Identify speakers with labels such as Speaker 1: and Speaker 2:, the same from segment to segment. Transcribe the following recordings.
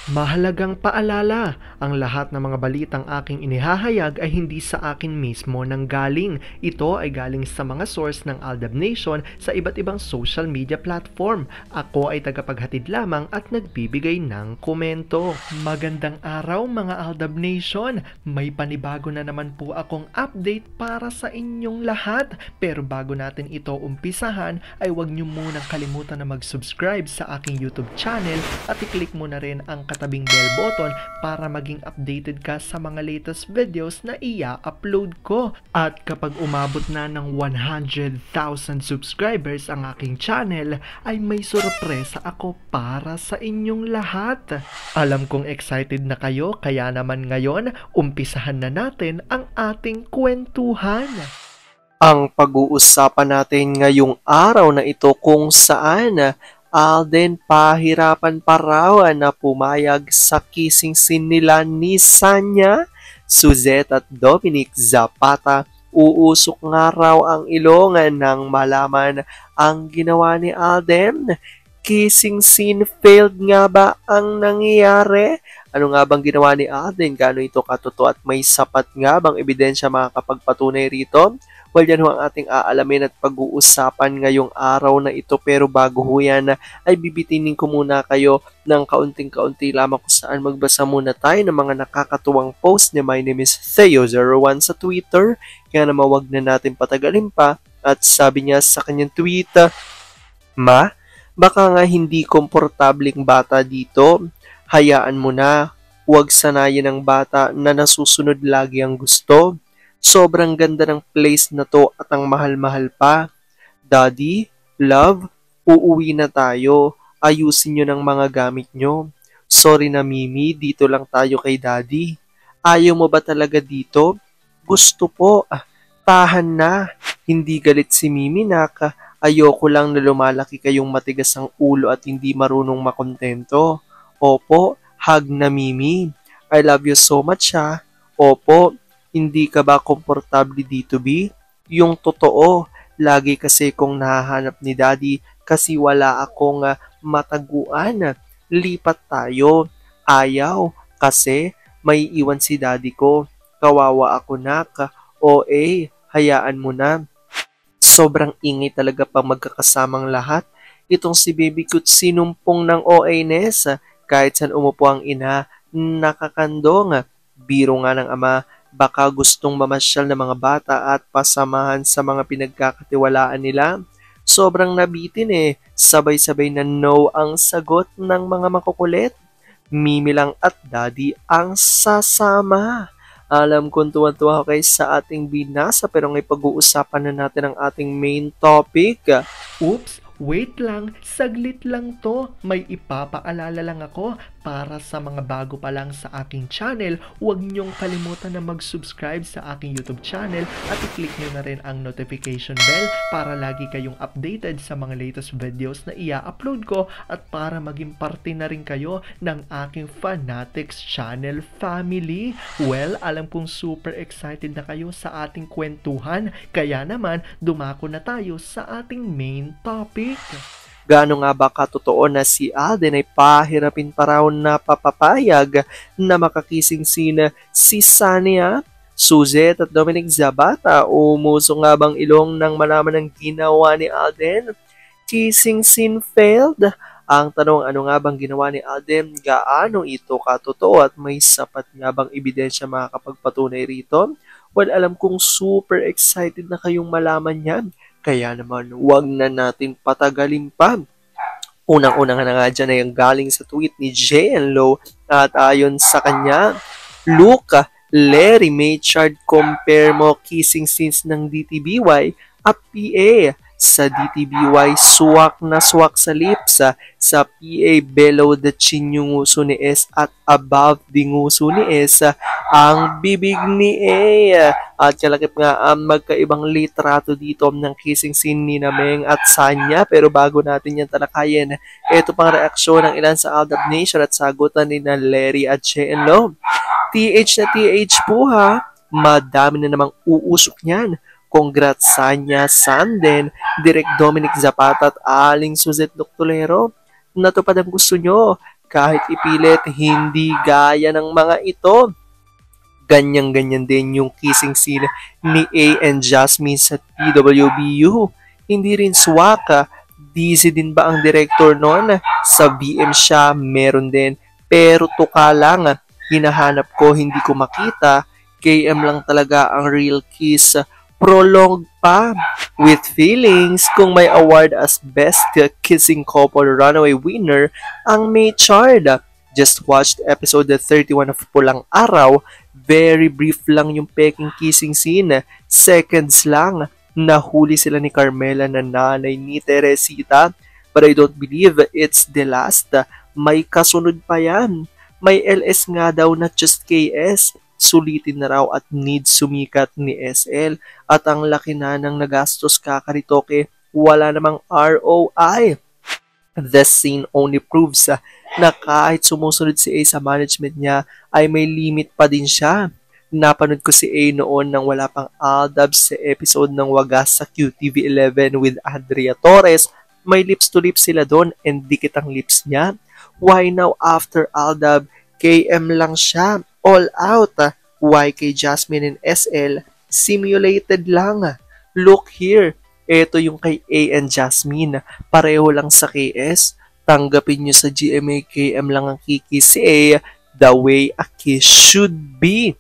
Speaker 1: Mahalagang paalala, ang lahat ng mga balitang aking inihahayag ay hindi sa akin mismo nanggaling. Ito ay galing sa mga source ng Aldab Nation sa iba't ibang social media platform. Ako ay tagapaghatid lamang at nagbibigay ng komento. Magandang araw mga Aldab Nation! May panibago na naman po akong update para sa inyong lahat. Pero bago natin ito umpisahan, ay huwag niyo munang kalimutan na mag-subscribe sa aking YouTube channel at i-click mo na rin ang katabing bell button para maging updated ka sa mga latest videos na i-upload ko. At kapag umabot na ng 100,000 subscribers ang aking channel, ay may sorpresa ako para sa inyong lahat. Alam kong excited na kayo, kaya naman ngayon, umpisahan na natin ang ating kwentuhan.
Speaker 2: Ang pag-uusapan natin ngayong araw na ito kung saan Alden pahirapan pa raw na pumayag sa kissing scene nila ni Sanya, Suzette at Dominic Zapata. Uusok nga raw ang ilongan nang malaman ang ginawa ni Alden. Kissing scene failed nga ba ang nangyayari? Ano nga bang ginawa ni Alden? Gaano ito katotoo at may sapat nga bang ebidensya makakapagpatunay rito? Well, yan ho ang ating aalamin at pag-uusapan ngayong araw na ito. Pero bago ho yan, ay bibitinin ko muna kayo ng kaunting-kaunti lamang kung saan magbasa muna tayo ng mga nakakatuwang post ni My Name is Theo01 sa Twitter. Kaya naman wag na natin patagalin pa. At sabi niya sa kanyang tweet, "Ma, baka nga hindi komportabling bata dito. Hayaan mo na. Huwag sanayin ng bata na nasusunod lagi ang gusto. Sobrang ganda ng place na to at ang mahal-mahal pa. Daddy, love, uuwi na tayo. Ayusin nyo ng mga gamit nyo. Sorry na Mimi, dito lang tayo kay Daddy. Ayaw mo ba talaga dito? Gusto po. Tahan na. Hindi galit si Mimi, nak. Ayoko lang na lumalaki kayong matigas ang ulo at hindi marunong makontento. Opo, hug na Mimi. I love you so much ha. Opo, hindi ka ba komportable dito, B? Yung totoo, lagi kasi kong nahahanap ni Daddy kasi wala akong mataguan. Lipat tayo. Ayaw, kasi may iwan si Daddy ko. Kawawa ako, nak. Hayaan mo na. Sobrang ingay talaga pang magkakasamang lahat. Itong si Baby Cute sinumpong ng OA-ness. Kahit saan umupo ang ina, nakakandong. Biro nga ng ama, baka gustong mamasyal ng mga bata at pasamahan sa mga pinagkakatiwalaan nila. Sobrang nabitin sabay-sabay na no ang sagot ng mga makukulit. Mimi lang at Daddy ang sasama. Alam kong tuwan-tuwa kayo sa ating binasa pero ngayon pag-uusapan na natin ang ating main topic.
Speaker 1: Oops! Wait lang, saglit lang to. May ipapaalala lang ako para sa mga bago pa lang sa aking channel. Huwag niyong kalimutan na mag-subscribe sa aking YouTube channel at i-click niyo na rin ang notification bell para lagi kayong updated sa mga latest videos na i-upload ko at para maging parte na rin kayo ng aking Fanatics channel family. Well, alam kong super excited na kayo sa ating kwentuhan, kaya naman dumako na tayo sa ating main topic.
Speaker 2: Gaano nga ba katotoo na si Alden ay pahirapin pa raw na papapayag na makakising sina si Sanya, Suzette at Dominic Zapata? Umuso nga bang ilong nang malaman ng ginawa ni Alden? Kissing scene failed? Ang tanong, ano nga bang ginawa ni Alden? Gaano ito katotoo at may sapat nga bang ebidensya makakapagpatunay rito? Well, alam kong super excited na kayong malaman yan. Kaya naman, wag na natin patagalin pa. Unang-unang na nga dyan ay ang galing sa tweet ni JN Low at ayon sa kanya, Luca, Larry Maychard, compare mo kissing scenes ng DTBY at PA. Sa DTBY, suwak na suwak sa lips. Sa PA, below the chin yung nguso ni S at above the nguso ni S ang bibig ni A. At kalakip nga ang magkaibang litrato dito ng kissing scene ni Nameng at Sanya. Pero bago natin yan talakayin, ito pang reaksyon ng ilan sa Aldab Nation at sagutan ni na Larry at JNLo. TH na TH po ha, madami na namang uusok niyan. Congrats Sanya, Sanden, Direk Dominic Zapata at Aling Suzette Doctolero. Natupad ang gusto nyo. kahit ipilit, hindi gaya ng mga ito. Ganyan-ganyan din yung kissing scene ni A and Jasmine sa PWBU. Hindi rin swaka. Busy din ba ang director noon? Sa VM siya, meron din. Pero tuka lang. Hinahanap ko, hindi ko makita. KM lang talaga ang real kiss. Prolonged pa. With feelings, kung may award as Best Kissing Couple Runaway Winner, ang May Chard. Just watched episode 31 of Pulang Araw. Very brief lang yung peking kissing scene. Seconds lang. Nahuli sila ni Carmela na nanay ni Teresita. But I don't believe it's the last. May kasunod pa yan. May LS nga daw, not just KS. Sulitin na raw at need sumikat ni SL. At ang laki na ng nagastos kakaritoke. Wala namang ROI. This scene only proves na kahit sumusunod si A sa management niya, ay may limit pa din siya. Napanood ko si A noon nang wala pang Aldab sa episode ng Wagas sa QTV11 with Andrea Torres. May lips to lips sila doon and dikit ang lips niya. Why now after Aldab, KM lang siya, all out. Why kay Jasmine and SL, simulated lang. Look here, eto yung kay A and Jasmine, pareho lang sa KS. Tanggapin nyo sa GMA, KM lang ang kikis si A, the way a kiss should be.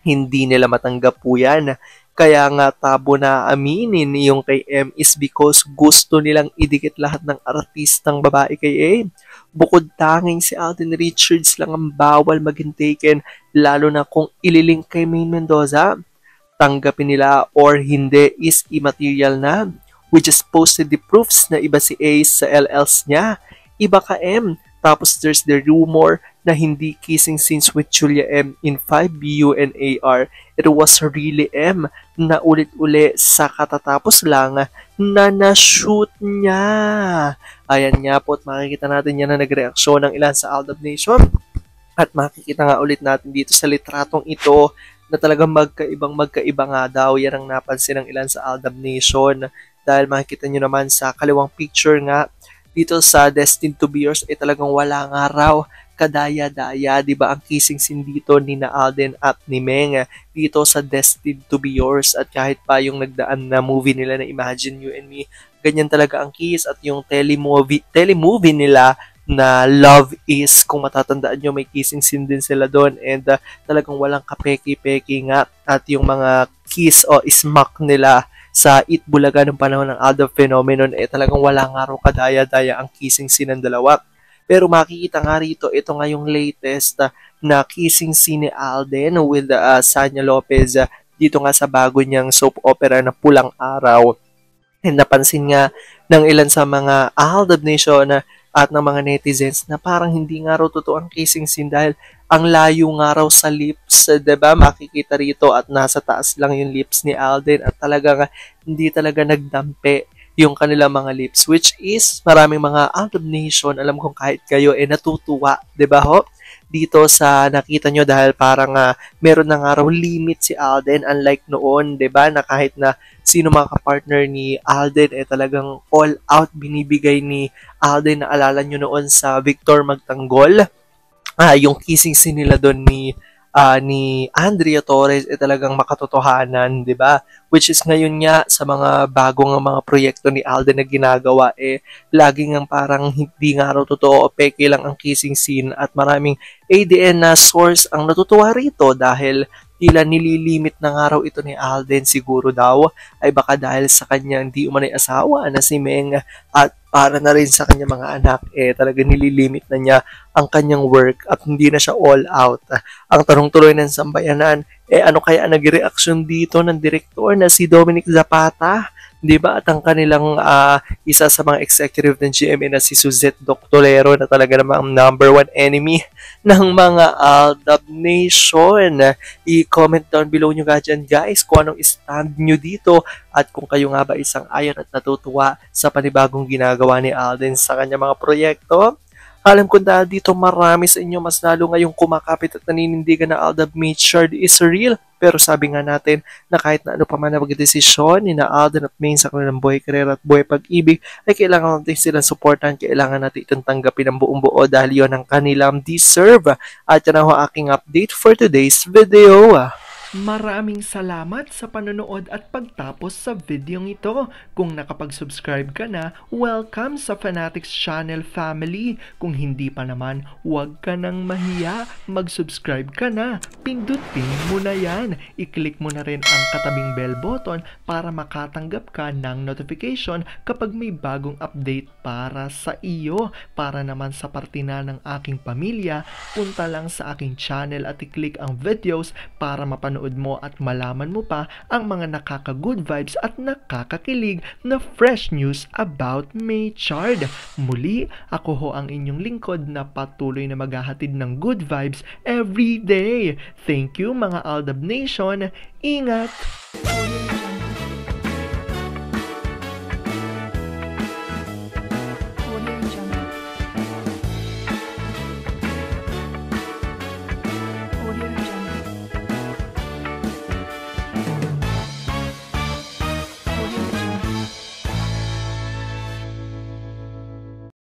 Speaker 2: Hindi nila matanggap po yan. Kaya nga tabo na aminin yung kay M is because gusto nilang idikit lahat ng artistang babae kay A. Bukod tanging si Alden Richards lang ang bawal maging taken, lalo na kung ililink kay Maine Mendoza. Tanggapin nila or hindi is immaterial na. We just posted the proofs na iba si A sa LLs niya. Iba ka M. Tapos there's the rumor na hindi kissing scenes with Julia M in 5BU and AR. It was really M na ulit-uli sa katatapos lang na na-shoot niya. Ayan nga po at makikita natin yan na nagreaksyon ng ilan sa Aldab Nation. At makikita nga ulit natin dito sa litratong ito na talagang magkaiba nga daw. Yan ang napansin ng ilan sa Aldab Nation. Dahil makikita nyo naman sa kaliwang picture nga, dito sa Destined to Be Yours ay talagang wala nga raw kadaya-daya, di ba ang kissing scene dito ni na Alden at ni Meng dito sa Destined to Be Yours at kahit pa yung nagdaan na movie nila na Imagine You and Me, ganyan talaga ang kiss at yung telemovie nila na Love Is, kung matatandaan nyo may kissing scene din sila doon and talagang walang kapeki-peki nga at yung mga kiss o smack nila sa Eat Bulaga ng panahon ng Aldab Phenomenon, talagang wala nga raw kadaya-daya ang kissing scene ng dalawa. Pero makikita nga rito, ito nga yung latest na kissing scene ni Alden with Sanya Lopez dito nga sa bago niyang soap opera na Pulang Araw. And napansin nga ng ilan sa mga Aldab Nation at ng mga netizens na parang hindi nga raw totoo ang kissing scene dahil ang layo nga raw sa lips, diba? Makikita rito at nasa taas lang yung lips ni Alden at talagang hindi talaga nagdampi yung kanilang mga lips, which is maraming mga Aldab Nation, alam kong kahit kayo natutuwa, diba ho? Dito sa nakita nyo dahil parang meron na nga raw limit si Alden unlike noon, 'di ba? Na kahit na sino mga partner ni Alden talagang all out binibigay ni Alden. Naalala nyo noon sa Victor Magtanggol, yung kissing scene nila doon ni Andrea Torres talagang makatotohanan, 'di ba? Which is ngayon nga sa mga bagong mga proyekto ni Alden na ginagawa laging ang parang hindi nga raw totoo o peke lang ang kissing scene at maraming ADN na source ang natutuwa rito dahil tila nililimit na nga raw ito ni Alden, siguro daw ay baka dahil sa kanyang di umanay asawa na si Meng at para na rin sa kanyang mga anak talaga nililimit na niya ang kanyang work at hindi na siya all out. Ang tanong tuloy ng sambayanan, ano kaya ang nagreaksyon dito ng direktor na si Dominic Zapata? Di ba? At ang kanilang isa sa mga executive ng GMA na si Suzette Doctolero na talaga namang number one enemy ng mga Aldab Nation. I-comment down below nyo nga dyan guys kung anong stand nyo dito at kung kayo nga ba isang ayon at natutuwa sa panibagong ginagawa ni Alden sa kanyang mga proyekto. Alam ko dahil dito marami sa inyo mas lalo ngayong kumakapit at naninindigan na Aldab May Chard is real. Pero sabi nga natin na kahit na ano pa man na magdesisyon ni na Alden at Maine sa kanilang buhay karera at buhay pag-ibig, ay kailangan natin silang supportan, kailangan natin itong tanggapin ng buong buo dahil yon ang kanilang deserve. At yan ang aking update for today's video.
Speaker 1: Maraming salamat sa panonood at pagtapos sa videong ito. Kung nakapag-subscribe ka na, welcome sa Fanatics Channel family. Kung hindi pa naman, huwag ka nang mahiya. Mag-subscribe ka na. Pindutin mo na yan. I-click mo na rin ang katabing bell button para makatanggap ka ng notification kapag may bagong update para sa iyo. Para naman sa parte na ng aking pamilya, punta lang sa aking channel at i-click ang videos para mapanood mo at malaman mo pa ang mga nakaka-good vibes at nakakakilig na fresh news about Maychard. Muli, ako ho ang inyong lingkod na patuloy na maghahatid ng good vibes every day. Thank you mga Aldab Nation. Ingat!